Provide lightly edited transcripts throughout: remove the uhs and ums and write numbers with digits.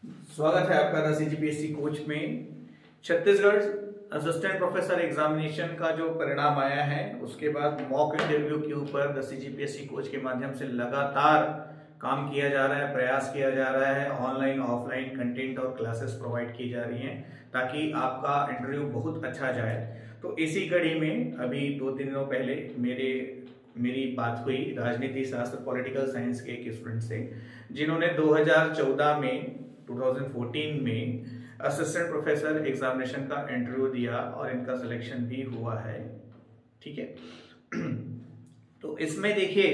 स्वागत है आपका सीजीपीएससी कोच में। छत्तीसगढ़ असिस्टेंट प्रोफेसर एग्जामिनेशन का जो परिणाम आया है उसके बाद मॉक इंटरव्यू के ऊपर सीजीपीएससी कोच के माध्यम से लगातार काम किया जा रहा है, प्रयास किया जा रहा है। ऑनलाइन ऑफलाइन कंटेंट और क्लासेस प्रोवाइड की जा रही हैं ताकि आपका इंटरव्यू बहुत अच्छा जाए। तो इसी कड़ी में अभी 2-3 दिनों पहले मेरी बात हुई राजनीति शास्त्र पॉलिटिकल साइंस के एक स्टूडेंट से, जिन्होंने 2014 में 2014 में असिस्टेंट प्रोफेसर एग्जामिनेशन का इंटरव्यू दिया और इनका सिलेक्शन भी हुआ है। ठीक है। तो इसमें देखिए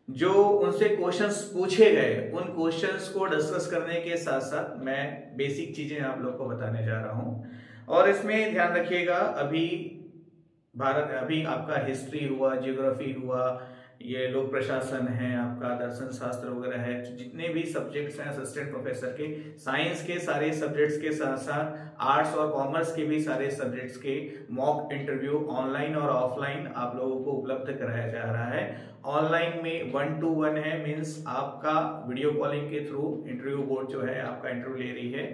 जो उनसे क्वेश्चंस पूछे गए उन क्वेश्चंस को डिस्कस करने के साथ साथ मैं बेसिक चीजें आप लोग को बताने जा रहा हूं। और इसमें ध्यान रखिएगा, अभी आपका हिस्ट्री हुआ, जियोग्राफी हुआ, ये लोक प्रशासन है, आपका दर्शन शास्त्र वगैरह है, जितने भी सब्जेक्ट्स हैं असिस्टेंट प्रोफेसर के, साइंस के सारे सब्जेक्ट्स के साथ साथ आर्ट्स और कॉमर्स के भी सारे सब्जेक्ट्स के मॉक इंटरव्यू ऑनलाइन और ऑफलाइन आप लोगों को उपलब्ध कराया जा रहा है। ऑनलाइन में 1 to 1 है, मीन्स आपका वीडियो कॉलिंग के थ्रू इंटरव्यू बोर्ड जो है आपका इंटरव्यू ले रही है,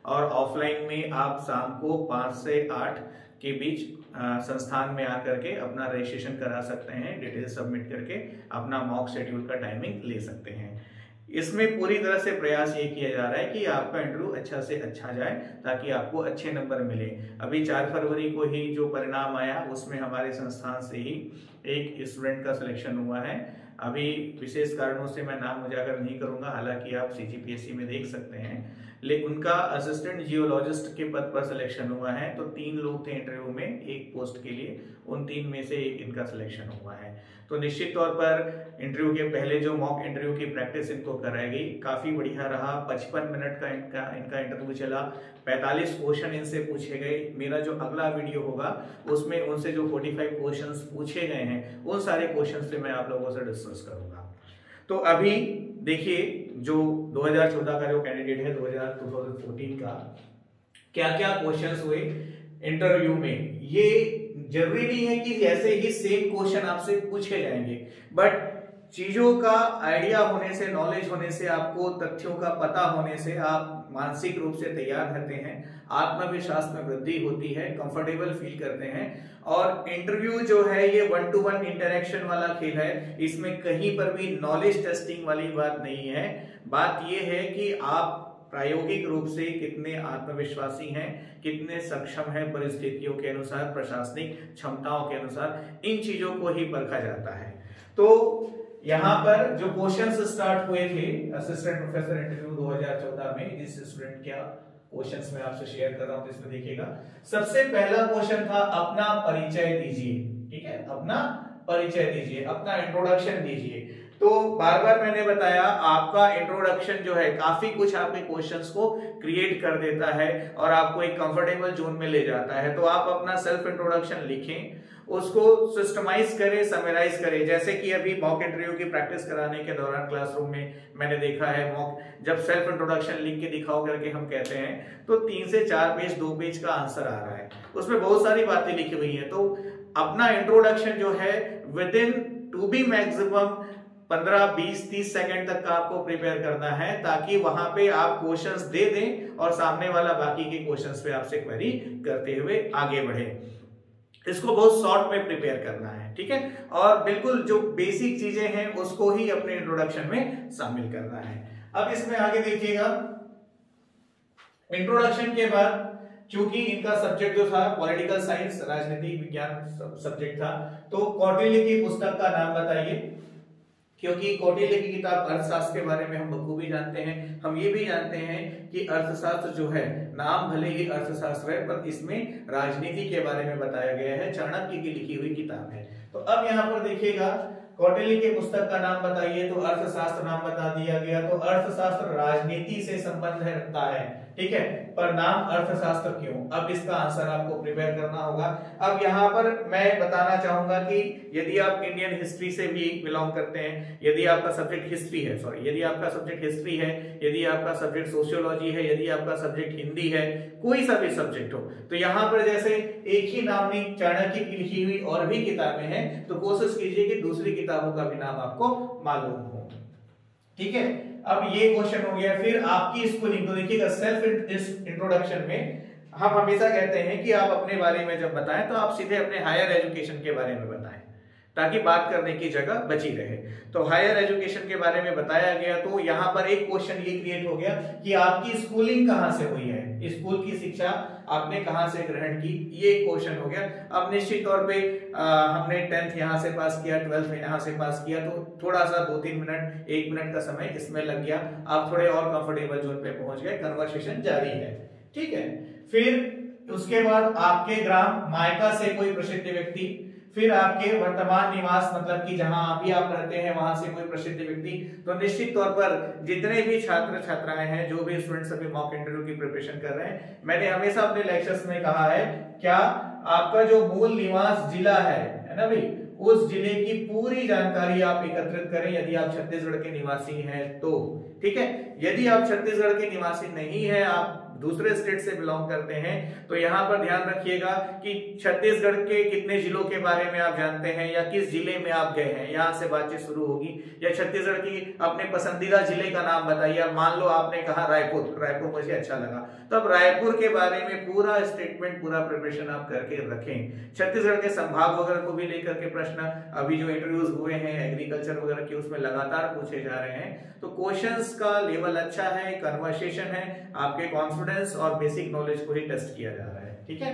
और ऑफलाइन में आप शाम को 5 से 8 के बीच संस्थान में आकर के अपना रजिस्ट्रेशन करा सकते हैं, डिटेल सबमिट करके अपना मॉक शेड्यूल का टाइमिंग ले सकते हैं। इसमें पूरी तरह से प्रयास ये किया जा रहा है कि आपका इंटरव्यू अच्छा से अच्छा जाए ताकि आपको अच्छे नंबर मिले। अभी 4 फरवरी को ही जो परिणाम आया उसमें हमारे संस्थान से ही एक स्टूडेंट का सिलेक्शन हुआ है। अभी विशेष कारणों से मैं नाम उजागर नहीं करूंगा, हालांकि आप सीजीपीएससी में देख सकते हैं, लेकिन उनका असिस्टेंट जियोलॉजिस्ट के पद पर सिलेक्शन हुआ है। तो 3 लोग थे इंटरव्यू में एक पोस्ट के लिए, उन 3 में से एक इनका सिलेक्शन हुआ है। तो निश्चित तौर पर इंटरव्यू के पहले जो मॉक इंटरव्यू की प्रैक्टिस इनको कराई गई, काफी बढ़िया रहा। 55 मिनट का इनका इंटरव्यू चला, 45 क्वेश्चन इनसे पूछे गए। मेरा जो अगला वीडियो होगा उसमें उनसे जो 45 क्वेश्चन पूछे गए हैं उन सारे क्वेश्चन से मैं आप लोगों से डिस्कस करूंगा। तो अभी देखिए जो 2014 का जो कैंडिडेट है 2014 का क्या क्या क्वेश्चंस हुए इंटरव्यू में, ये जरूरी नहीं है कि ऐसे ही सेम क्वेश्चन आपसे पूछे जाएंगे, बट चीजों का आइडिया होने से, नॉलेज होने से, आपको तथ्यों का पता होने से आप मानसिक रूप से तैयार रहते हैं, आत्मविश्वास में वृद्धि होती है, कंफर्टेबल फील करते हैं। और इंटरव्यू जो है ये 1 to 1 इंटरेक्शन वाला खेल है, इसमें कहीं पर भी नॉलेज टेस्टिंग वाली बात नहीं है। बात यह है कि आप प्रायोगिक रूप से कितने आत्मविश्वासी हैं, कितने सक्षम हैं परिस्थितियों के अनुसार, प्रशासनिक क्षमताओं के अनुसार, इन चीजों को ही परखा जाता है। तो यहाँ पर जो क्वेश्चंस स्टार्ट हुए थे असिस्टेंट प्रोफेसर इंटरव्यू 2014 में, जिस स्टूडेंट क्या क्वेश्चंस मैं आपसे शेयर कर रहा हूं, इसमें देखिएगा। सबसे पहला क्वेश्चन था अपना परिचय दीजिए। ठीक है, अपना परिचय दीजिए, अपना इंट्रोडक्शन दीजिए। तो बार बार मैंने बताया आपका इंट्रोडक्शन जो है काफी कुछ आपके क्वेश्चंस को क्रिएट कर देता है और आपको एक कंफर्टेबल जोन में ले जाता है। तो आप अपना सेल्फ इंट्रोडक्शन लिखें, उसको सिस्टमाइज करें, समराइज करें। जैसे कि अभी मॉक इंटरव्यू की प्रैक्टिस कराने के दौरान क्लासरूम में मैंने देखा है, मॉक जब सेल्फ इंट्रोडक्शन लिख के दिखाओ करके हम कहते हैं तो 3 से 4 पेज 2 पेज का आंसर आ रहा है, उसमें बहुत सारी बातें लिखी हुई हैं। तो अपना इंट्रोडक्शन जो है within to be maximum 15, 20, 30 second तक का आपको प्रिपेयर करना है, ताकि वहां पे आप क्वेश्चंस दे दें और सामने वाला बाकी के क्वेश्चंस पे आपसे क्वेरी करते हुए आगे बढ़े। इसको बहुत शॉर्ट में प्रिपेयर करना है। ठीक है, और बिल्कुल जो बेसिक चीजें हैं उसको ही अपने इंट्रोडक्शन में शामिल करना है। अब इसमें आगे देखिएगा, इंट्रोडक्शन के बाद क्योंकि इनका सब्जेक्ट जो था पॉलिटिकल साइंस, राजनीति विज्ञान सब्जेक्ट था, तो कौटिल्य की पुस्तक का नाम बताइए, क्योंकि कौटिल्य की किताब अर्थशास्त्र के बारे में हम बखूबी जानते हैं। हम ये भी जानते हैं कि अर्थशास्त्र जो है, नाम भले ही अर्थशास्त्र है पर इसमें राजनीति के बारे में बताया गया है, चाणक्य की लिखी हुई किताब है। तो अब यहाँ पर देखिएगा कौटिल्य की पुस्तक का नाम बताइए, तो अर्थशास्त्र नाम बता दिया गया। तो अर्थशास्त्र राजनीति से संबंध रखता है, ठीक है, पर नाम अर्थशास्त्र क्यों? अब इसका आंसर आपको प्रिपेयर करना होगा। अब यहाँ पर मैं बताना चाहूंगा कि यदि आप इंडियन हिस्ट्री से भी बिलोंग करते हैं, यदि आपका सब्जेक्ट हिस्ट्री है, यदि आपका सब्जेक्ट हिस्ट्री है, यदि आपका सब्जेक्ट सोशियोलॉजी है, यदि आपका सब्जेक्ट हिंदी है, कोई सा भी सब्जेक्ट हो, तो यहाँ पर जैसे एक ही नाम नहीं, चाणक्य की लिखी हुई और भी किताबें हैं, तो कोशिश कीजिए कि दूसरी किताबों का भी नाम आपको मालूम हो। ठीक है, अब ये क्वेश्चन हो गया। फिर आपकी स्कूलिंग, तो देखिएगा सेल्फ इंट्रोडक्शन में हम हमेशा कहते हैं कि आप अपने बारे में जब बताएं तो आप सीधे अपने हायर एजुकेशन के बारे में बताएं, ताकि बात करने की जगह बची रहे। तो हायर एजुकेशन के बारे में बताया गया, तो यहाँ पर एक क्वेश्चन ये क्रिएट हो गया कि आपकी स्कूलिंग कहाँ से हुई है, स्कूल की शिक्षा आपने कहाँ से ग्रहण की, ये क्वेश्चन हो गया। अब निश्चित तौर पे हमने 10th यहाँ से पास किया, 12th यहाँ से पास किया, तो थोड़ा सा 2-3 मिनट 1 मिनट का समय इसमें लग गया, आप थोड़े और कंफर्टेबल जोन पे पहुंच गए, कन्वर्सेशन जारी है, ठीक है। फिर उसके बाद आपके ग्राम मायका से कोई प्रसिद्ध व्यक्ति, फिर आपके वर्तमान निवास मतलब कि जहां अभी आप रहते हैं वहां से कोई प्रसिद्ध व्यक्ति। तो निश्चित तौर पर जितने भी छात्र छात्राएं हैं, जो भी स्टूडेंट्स अभी मॉक इंटरव्यू की प्रिपरेशन कर रहे हैं, मैंने हमेशा अपने लेक्चर्स में कहा है, क्या आपका जो मूल निवास जिला है ना भाई, उस जिले की पूरी जानकारी आप एकत्रित करें यदि आप छत्तीसगढ़ के निवासी हैं तो, ठीक है। यदि आप छत्तीसगढ़ के निवासी नहीं है, आप दूसरे स्टेट से बिलोंग करते हैं, तो यहाँ पर ध्यान रखिएगा कि छत्तीसगढ़ के कितने जिलों के बारे में आप जानते हैं या किस जिले में आप गए हैं, यहाँ से बातचीत शुरू होगी। या छत्तीसगढ़ की अपने पसंदीदा जिले का नाम बताइए। मान लो आपने कहा रायपुर, रायपुर मुझे अच्छा लगा, तो अब रायपुर के बारे में पूरा स्टेटमेंट, पूरा प्रिपरेशन आप करके रखें। छत्तीसगढ़ के संभाग वगैरह को भी लेकर के प्रश्न अभी जो इंटरव्यूज हुए हैं एग्रीकल्चर वगैरह के, उसमें लगातार पूछे जा रहे हैं। तो क्वेश्चंस का लेवल अच्छा है, कन्वर्सेशन है, आपके कॉन्फिडेंस और बेसिक नॉलेज को ही टेस्ट किया जा रहा है, ठीक है।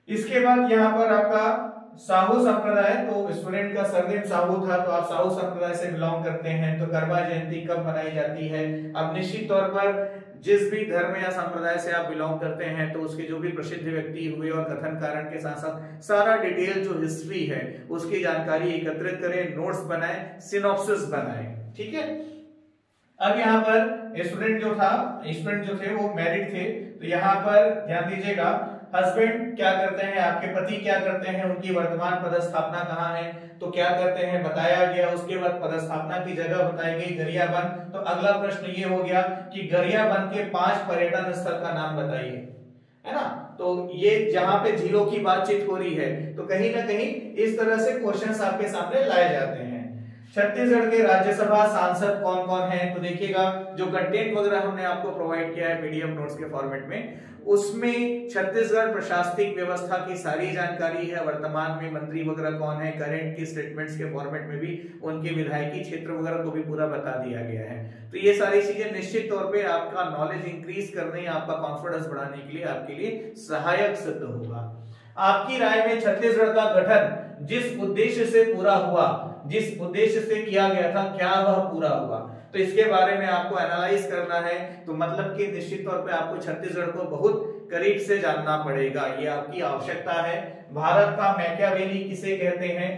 इसके बाद यहाँ पर आपका साहू संप्रदाय, तो स्टूडेंट का सरनेम साहू था, तो आप साहू संप्रदाय से बिलोंग करते हैं। तो करवा जयंती कब मनाई जाती है? अब निश्चित तौर पर जिस भी धर्म या संप्रदाय से आप बिलोंग करते हैं, तो उसके जो भी प्रसिद्ध व्यक्ति हुए और कथन कारण के साथ साथ सारा डिटेल जो हिस्ट्री है उसकी जानकारी एकत्रित करें, नोट्स बनाएं, सिनॉप्सिस बनाएं, ठीक है। अब यहाँ पर स्टूडेंट जो थे वो मैरिड थे, तो यहाँ पर ध्यान दीजिएगा, हस्बैंड क्या करते हैं, आपके पति क्या करते हैं, उनकी वर्तमान पदस्थापना कहाँ है, तो क्या करते हैं बताया गया। उसके बाद पदस्थापना की जगह बताई गई गरियाबंद। तो अगला प्रश्न ये हो गया कि गरियाबंद के 5 पर्यटन स्थल का नाम बताइए, है ना। तो ये जहां पे झीलों की बातचीत हो रही है, तो कहीं ना कहीं इस तरह से क्वेश्चंस आपके सामने लाए जाते हैं। छत्तीसगढ़ के राज्यसभा सांसद कौन कौन हैं, तो देखिएगा जो कंटेंट वगैरह हमने आपको प्रोवाइड किया है पीडीएफ नोट्स के फॉर्मेट में, उसमें छत्तीसगढ़ प्रशासनिक व्यवस्था की सारी जानकारी है, वर्तमान में मंत्री वगैरह कौन है, करंट की स्टेटमेंट्स के फॉर्मेट में भी उनके विधायकी क्षेत्र वगैरह को भी पूरा बता दिया गया है। तो ये सारी चीजें निश्चित तौर पे आपका नॉलेज इंक्रीज करने, आपका कॉन्फिडेंस बढ़ाने के लिए आपके लिए सहायक सिद्ध होगा। आपकी राय में छत्तीसगढ़ का गठन जिस उद्देश्य से पूरा हुआ, जिस उद्देश्य से किया गया था, क्या वह पूरा हुआ? तो इसके बारे में आपको एनालाइज करना है। तो मतलब कि निश्चित तौर पे आपको छत्तीसगढ़ को बहुत करीब से जानना पड़ेगा, ये आपकी आवश्यकता है। भारत का मैकियावेली किसे कहते हैं?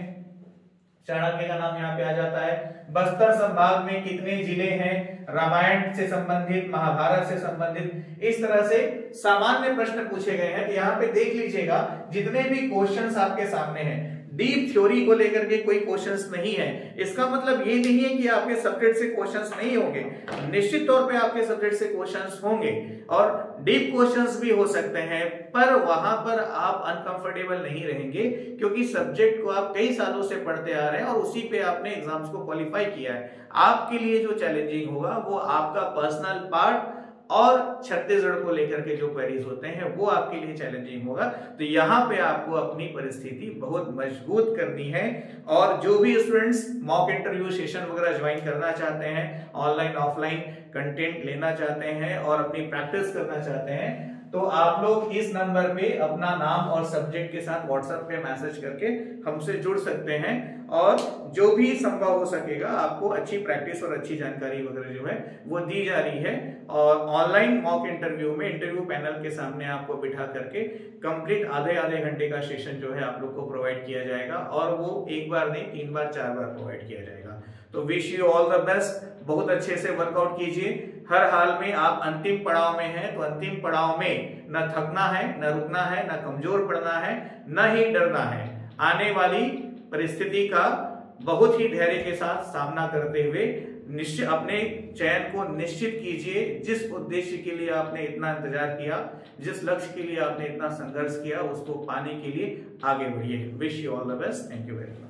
चाणक्य का नाम यहाँ पे आ जाता है। बस्तर संभाग में कितने जिले हैं? रामायण से संबंधित, महाभारत से संबंधित, इस तरह से सामान्य प्रश्न पूछे गए हैं। तो यहाँ पे देख लीजिएगा जितने भी क्वेश्चंस आपके सामने हैं, डीप थ्योरी को लेकर के कोई क्वेश्चंस नहीं है। इसका मतलब ये नहीं है कि आपके सब्जेक्ट से क्वेश्चंस नहीं होंगे, निश्चित तौर पे आपके सब्जेक्ट से क्वेश्चंस होंगे और डीप क्वेश्चंस भी हो सकते हैं, पर वहां पर आप अनकंफर्टेबल नहीं रहेंगे, क्योंकि सब्जेक्ट को आप कई सालों से पढ़ते आ रहे हैं और उसी पे आपने एग्जाम्स को क्वालिफाई किया है। आपके लिए जो चैलेंजिंग होगा वो आपका पर्सनल पार्ट और छत्तीसगढ़ को लेकर के जो क्वेरीज होते हैं वो आपके लिए चैलेंजिंग होगा। तो यहाँ पे आपको अपनी परिस्थिति बहुत मजबूत करनी है। और जो भी स्टूडेंट्स मॉक इंटरव्यू सेशन वगैरह ज्वाइन करना चाहते हैं, ऑनलाइन ऑफलाइन कंटेंट लेना चाहते हैं और अपनी प्रैक्टिस करना चाहते हैं, तो आप लोग इस नंबर पे अपना नाम और सब्जेक्ट के साथ व्हाट्सएप पे मैसेज करके हमसे जुड़ सकते हैं और जो भी संभव हो सकेगा आपको अच्छी प्रैक्टिस और अच्छी जानकारी वगैरह जो है वो दी जा रही है। और ऑनलाइन मॉक इंटरव्यू में इंटरव्यू पैनल के सामने आपको बिठा करके कंप्लीट आधे घंटे का सेशन जो है आप लोग को प्रोवाइड किया जाएगा और वो एक बार नहीं 3 बार 4 बार प्रोवाइड किया जाएगा। तो wish you all the best, बहुत अच्छे से वर्कआउट कीजिए। हर हाल में आप अंतिम पड़ाव में हैं, तो अंतिम पड़ाव में न थकना है, न रुकना है, न कमजोर पड़ना है, न ही डरना है। आने वाली परिस्थिति का बहुत ही धैर्य के साथ सामना करते हुए निश्चित अपने चयन को निश्चित कीजिए। जिस उद्देश्य के लिए आपने इतना इंतजार किया, जिस लक्ष्य के लिए आपने इतना संघर्ष किया, उसको पाने के लिए आगे बढ़िए। Wish you all the best. Thank you very much.